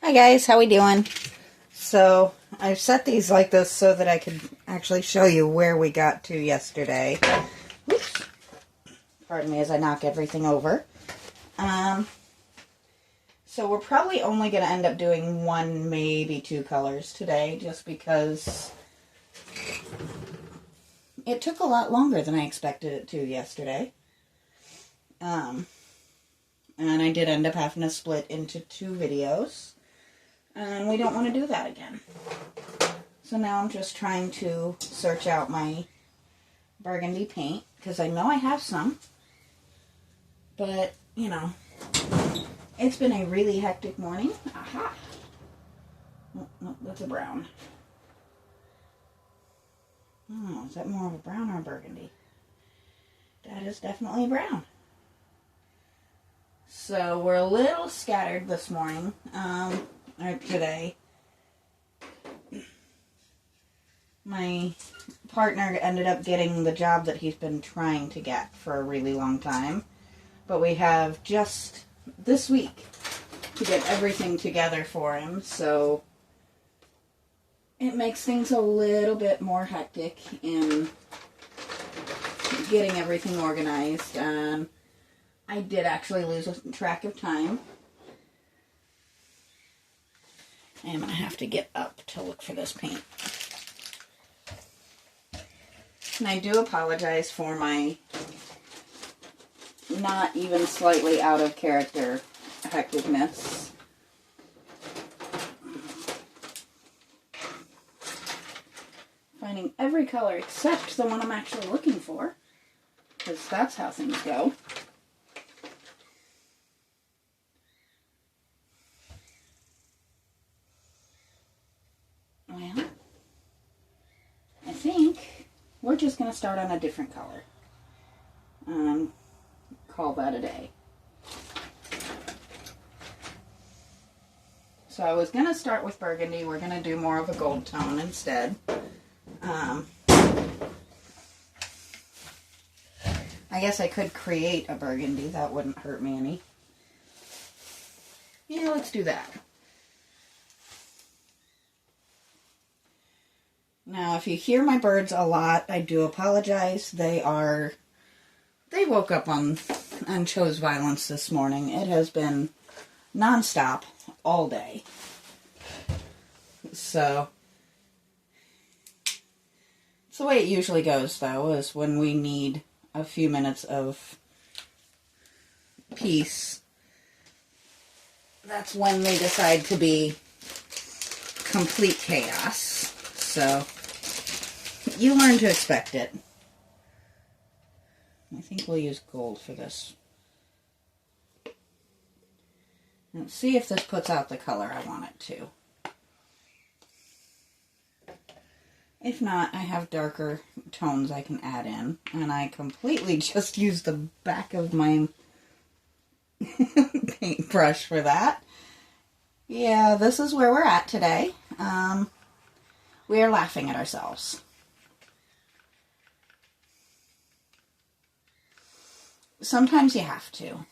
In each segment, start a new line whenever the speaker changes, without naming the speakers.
Hi guys, how we doing? So I've set these like this so that I could actually show you where we got to yesterday. Oops. Pardon me as I knock everything over. So we're probably only going to end up doing one, maybe two colors today, just because it took a lot longer than I expected it to yesterday. And I did end up having to split into two videos. And we don't want to do that again. So now I'm just trying to search out my burgundy paint, because I know I have some. But, you know, it's been a really hectic morning. Aha! No, that's a brown. Oh, is that more of a brown or a burgundy? That is definitely a brown. So we're a little scattered this morning, or today. My partner ended up getting the job that he's been trying to get for a really long time. But we have just this week to get everything together for him, so it makes things a little bit more hectic in getting everything organized. I did actually lose track of time. And I'm going to have to get up to look for this paint. And I do apologize for my not even slightly out of character hecticness. Finding every color except the one I'm actually looking for, because that's how things go. Well, I think we're just going to start on a different color. Call that a day. So I was going to start with burgundy. We're going to do more of a gold tone instead. I guess I could create a burgundy. That wouldn't hurt me any. Yeah, let's do that. Now, if you hear my birds a lot, I do apologize. They woke up on chose violence this morning. It has been nonstop all day. So, it's the way it usually goes, though, is when we need a few minutes of peace. That's when they decide to be complete chaos. So, you learn to expect it. I think we'll use gold for this. Let's see if this puts out the color I want it to. If not, I have darker tones I can add in. And I completely just used the back of my paintbrush for that. Yeah, this is where we're at today. We are laughing at ourselves. Sometimes you have to.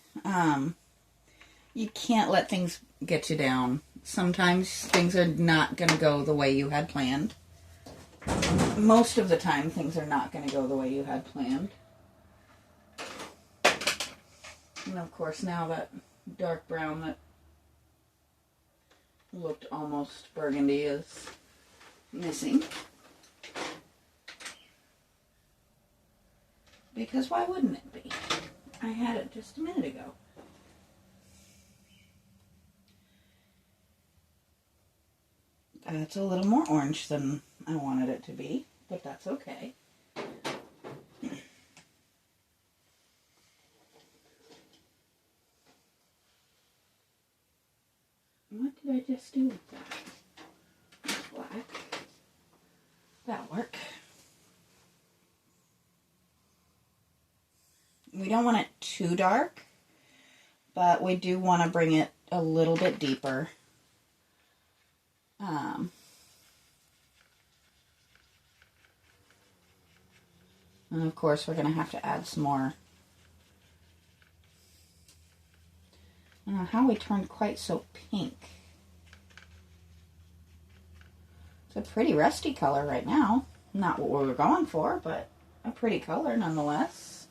You can't let things get you down. Sometimes things are not going to go the way you had planned. Most of the time, things are not going to go the way you had planned. And of course, now that dark brown that looked almost burgundy is missing. Because why wouldn't it be? I had it just a minute ago. It's a little more orange than I wanted it to be, but that's okay. What did I just do with that? That's black. That'll work. We don't want it too dark, but we do want to bring it a little bit deeper. And of course, we're going to have to add some more. I don't know how we turned quite so pink. It's a pretty rusty color right now. Not what we were going for, but a pretty color nonetheless.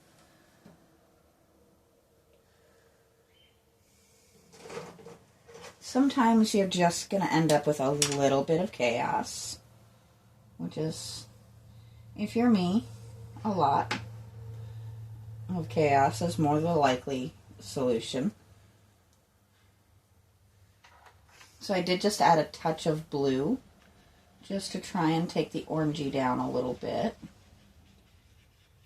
Sometimes you're just going to end up with a little bit of chaos, which is, if you're me, a lot of chaos is more the likely solution. So I did just add a touch of blue just to try and take the orangey down a little bit.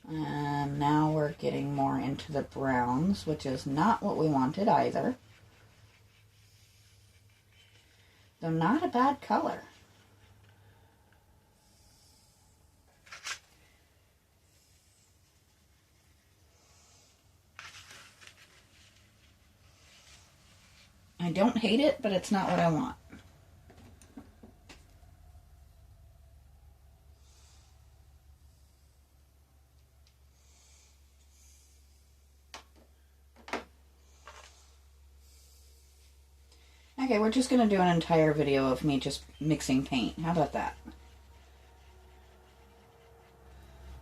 And now we're getting more into the browns, which is not what we wanted either. Though not a bad color. I don't hate it, but it's not what I want. Okay, we're just going to do an entire video of me just mixing paint. How about that?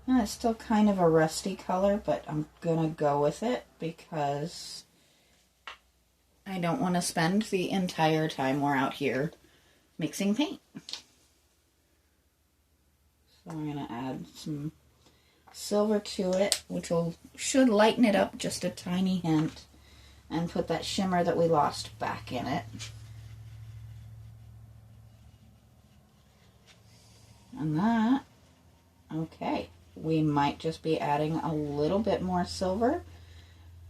Now, it's still kind of a rusty color, but I'm going to go with it because I don't want to spend the entire time we're out here mixing paint. So I'm going to add some silver to it, which should lighten it up just a tiny hint and put that shimmer that we lost back in it. And that, okay, we might just be adding a little bit more silver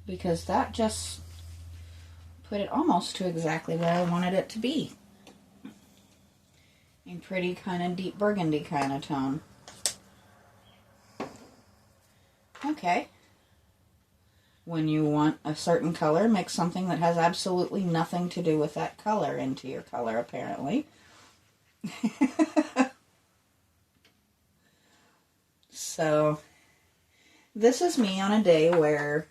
because that just put it almost to exactly where I wanted it to be. A pretty kind of deep burgundy kind of tone. Okay. When you want a certain color, mix something that has absolutely nothing to do with that color into your color, apparently. So, this is me on a day where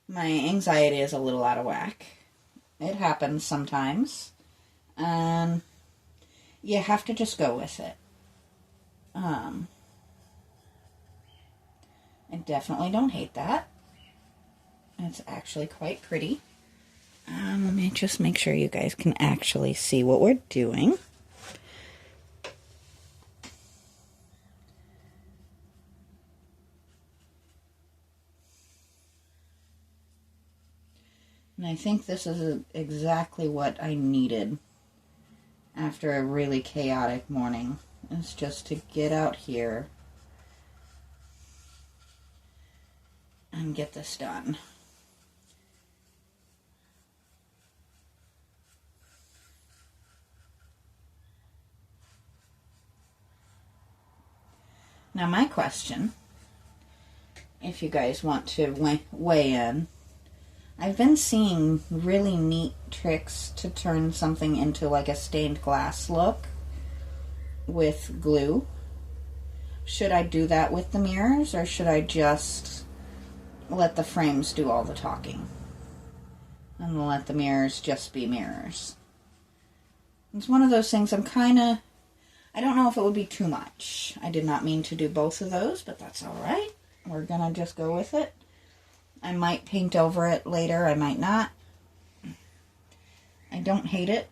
my anxiety is a little out of whack. It happens sometimes. And you have to just go with it. I definitely don't hate that. It's actually quite pretty. Let me just make sure you guys can actually see what we're doing. And I think this is exactly what I needed after a really chaotic morning. It's just to get out here and get this done. Now my question, if you guys want to weigh in, I've been seeing really neat tricks to turn something into like a stained glass look with glue. Should I do that with the mirrors, or should I just let the frames do all the talking and let the mirrors just be mirrors? It's one of those things I don't know if it would be too much. I did not mean to do both of those, but that's all right. We're gonna just go with it. I might paint over it later, I might not. I don't hate it.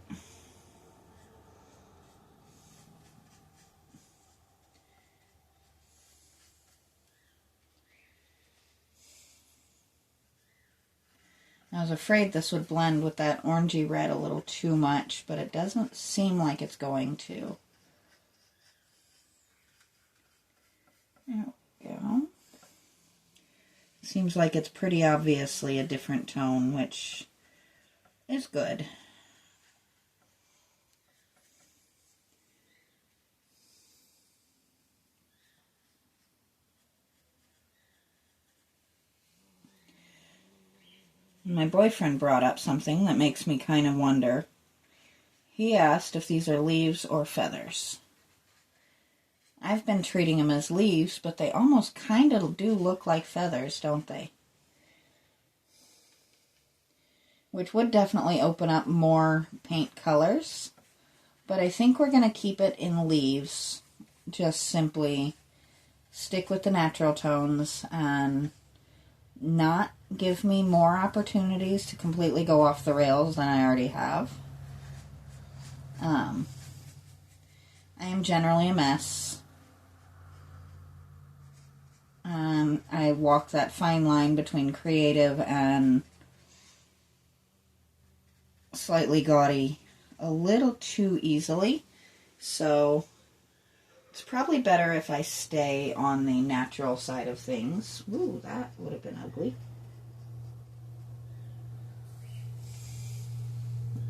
I was afraid this would blend with that orangey red a little too much, but it doesn't seem like it's going to. There we go. Seems like it's pretty obviously a different tone, which is good. My boyfriend brought up something that makes me kind of wonder. He asked if these are leaves or feathers. I've been treating them as leaves, but they almost kind of do look like feathers, don't they? Which would definitely open up more paint colors, But I think we're going to keep it in leaves. Just simply stick with the natural tones and not give me more opportunities to completely go off the rails than I already have. I am generally a mess. I walk that fine line between creative and slightly gaudy a little too easily. So it's probably better if I stay on the natural side of things. Ooh, that would have been ugly.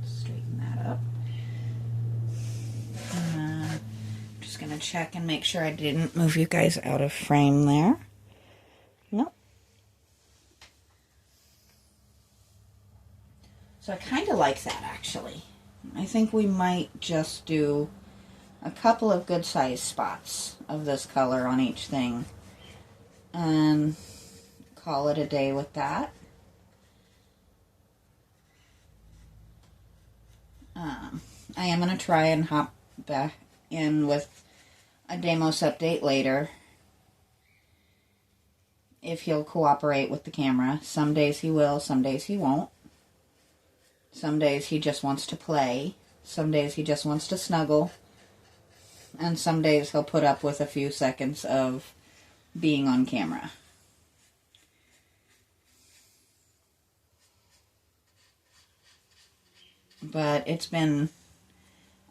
Straighten that up. I'm just going to check and make sure I didn't move you guys out of frame there. Nope. So I kind of like that, actually. I think we might just do a couple of good sized spots of this color on each thing and call it a day with that. I am going to try and hop back in with a Deimos update later if he'll cooperate with the camera. Some days he will, some days he won't. Some days he just wants to play. Some days he just wants to snuggle. And some days he'll put up with a few seconds of being on camera. But it's been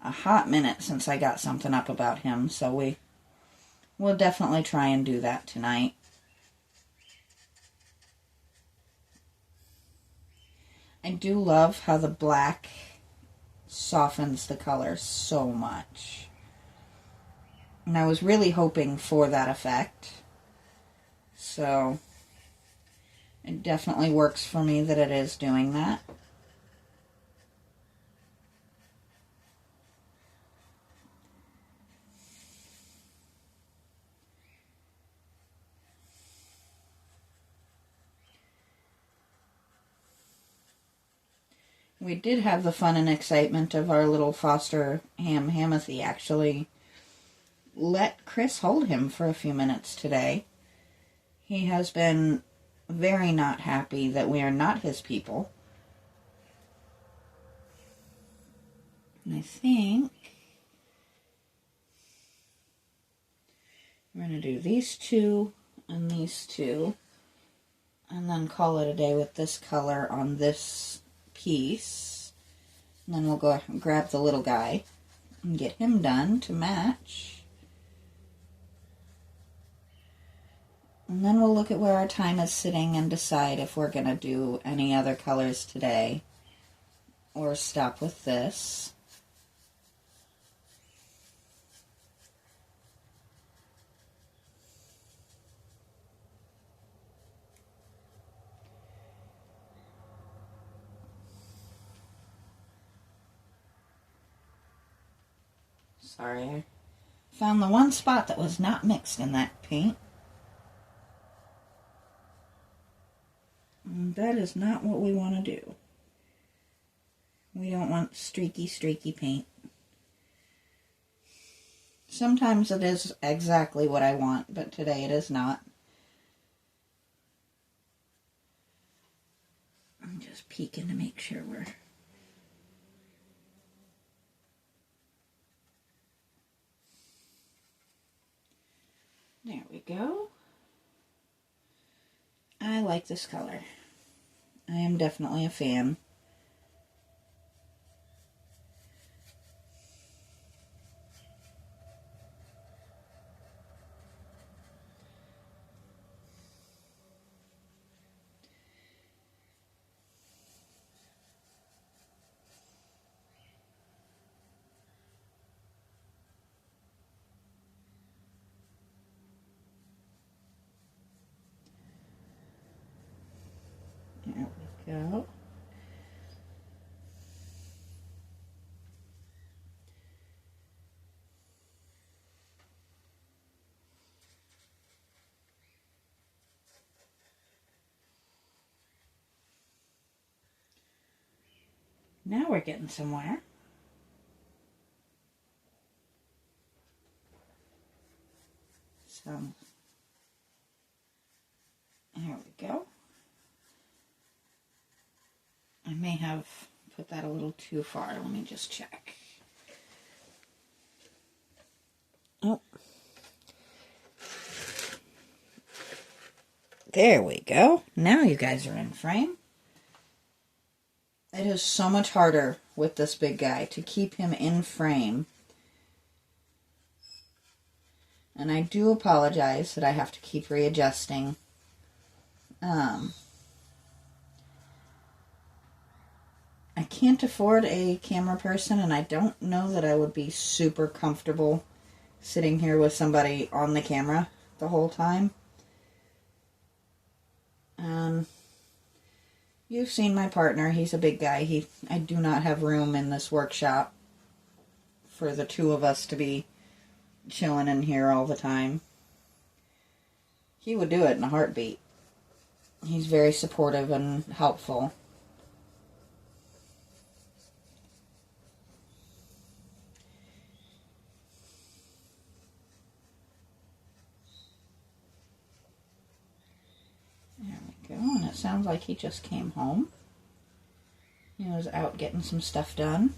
a hot minute since I got something up about him, so we'll definitely try and do that tonight. I do love how the black softens the color so much. And I was really hoping for that effect. So it definitely works for me that it is doing that. We did have the fun and excitement of our little foster Hamothy actually let Chris hold him for a few minutes today. He has been very not happy that we are not his people. And I think we're going to do these two and these two and then call it a day with this color on this piece. And then we'll go and grab the little guy and get him done to match. And then we'll look at where our time is sitting and decide if we're going to do any other colors today or stop with this. Sorry, I found the one spot that was not mixed in that paint. And that is not what we want to do. We don't want streaky paint. Sometimes it is exactly what I want, but today it is not. I'm just peeking to make sure we're... There we go. I like this color. I am definitely a fan. There we go. Now we're getting somewhere. So, there we go. I may have put that a little too far. Let me just check. Oh. There we go. Now you guys are in frame. It is so much harder with this big guy to keep him in frame. And I do apologize that I have to keep readjusting. I can't afford a camera person, and I don't know that I would be super comfortable sitting here with somebody on the camera the whole time. You've seen my partner. He's a big guy. I do not have room in this workshop for the two of us to be chilling in here all the time. He would do it in a heartbeat. He's very supportive and helpful. And it sounds like he just came home. He was out getting some stuff done.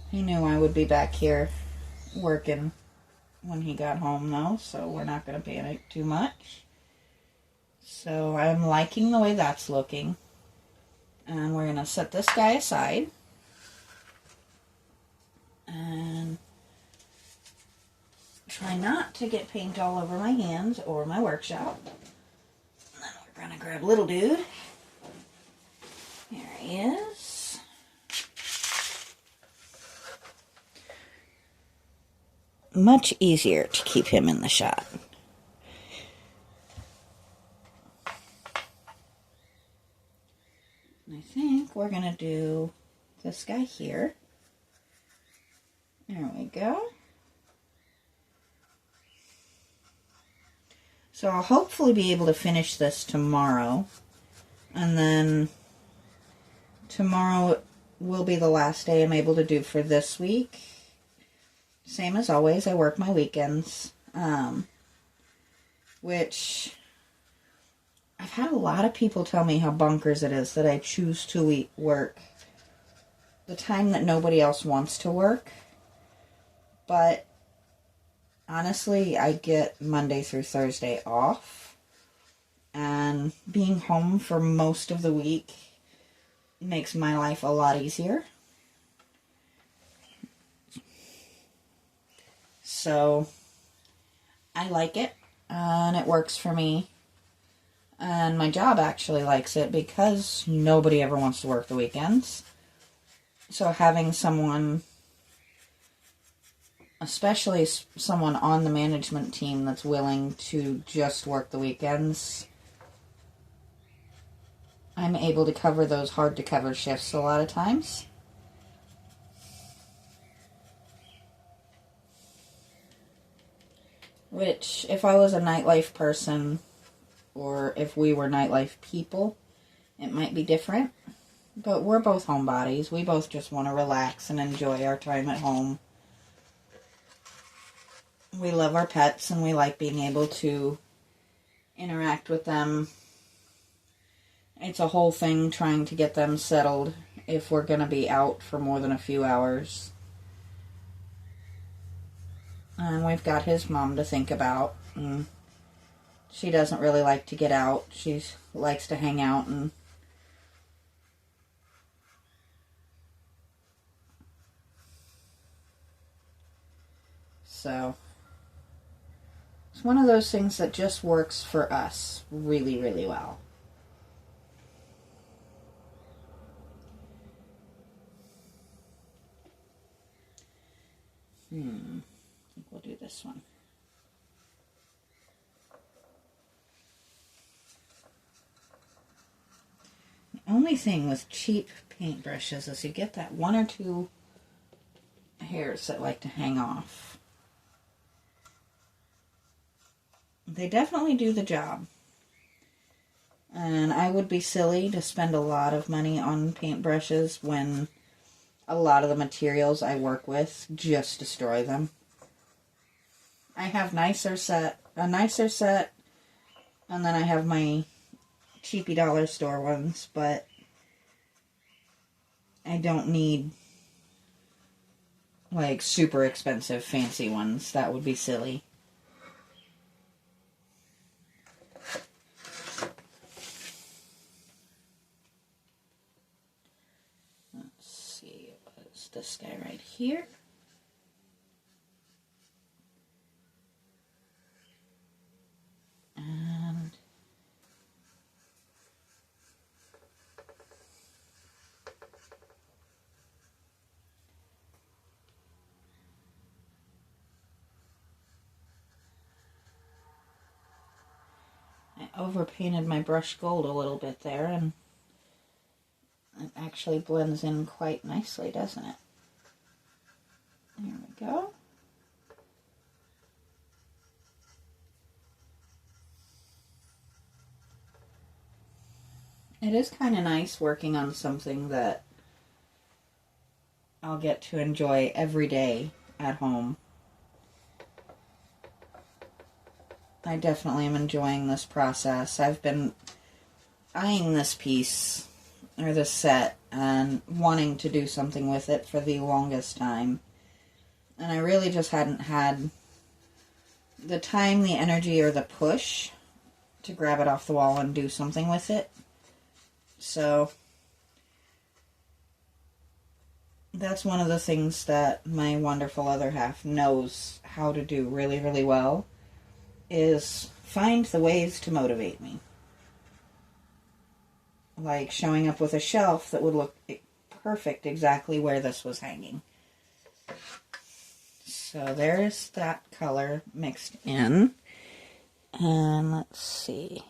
He knew I would be back here working when he got home though, so we're not going to panic too much. So I'm liking the way that's looking. And we're going to set this guy aside. And try not to get paint all over my hands or my workshop. And then we're going to grab little dude. There he is. Much easier to keep him in the shot. I think we're going to do this guy here. There we go. So I'll hopefully be able to finish this tomorrow. And then tomorrow will be the last day I'm able to do for this week. Same as always, I work my weekends. Which I've had a lot of people tell me how bonkers it is that I choose to work the time that nobody else wants to work. But honestly, I get Monday through Thursday off, and being home for most of the week makes my life a lot easier. So, I like it, and it works for me, and my job actually likes it because nobody ever wants to work the weekends. So having someone, especially someone on the management team that's willing to just work the weekends, I'm able to cover those hard to cover shifts a lot of times. Which, if I was a nightlife person, or if we were nightlife people, it might be different. But we're both homebodies. We both just want to relax and enjoy our time at home. We love our pets, and we like being able to interact with them. It's a whole thing trying to get them settled if we're going to be out for more than a few hours. And we've got his mom to think about. And she doesn't really like to get out. She likes to hang out and so it's one of those things that just works for us really, really well. I think we'll do this one. The only thing with cheap paintbrushes is you get that one or two hairs that like to hang off. They definitely do the job. And I would be silly to spend a lot of money on paintbrushes when a lot of the materials I work with just destroy them. I have a nicer set, and then I have my cheapy dollar store ones, but I don't need like super expensive fancy ones. That would be silly. Let's see, it was this guy right here. And I overpainted my brush gold a little bit there, and it actually blends in quite nicely, doesn't it? There we go. It is kind of nice working on something that I'll get to enjoy every day at home. I definitely am enjoying this process. I've been eyeing this piece, or this set, and wanting to do something with it for the longest time. And I really just hadn't had the time, the energy, or the push to grab it off the wall and do something with it. So that's one of the things that my wonderful other half knows how to do really, really well, is find the ways to motivate me. Like showing up with a shelf that would look perfect exactly where this was hanging. So there's that color mixed in. And let's see.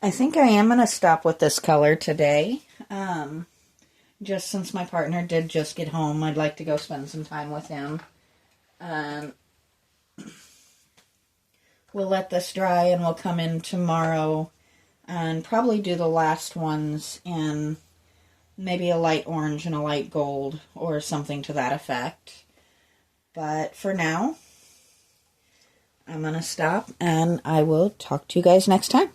I think I am going to stop with this color today. Just since my partner did just get home, I'd like to go spend some time with him. We'll let this dry and we'll come in tomorrow and probably do the last ones in maybe a light orange and a light gold or something to that effect. But for now, I'm going to stop and I will talk to you guys next time.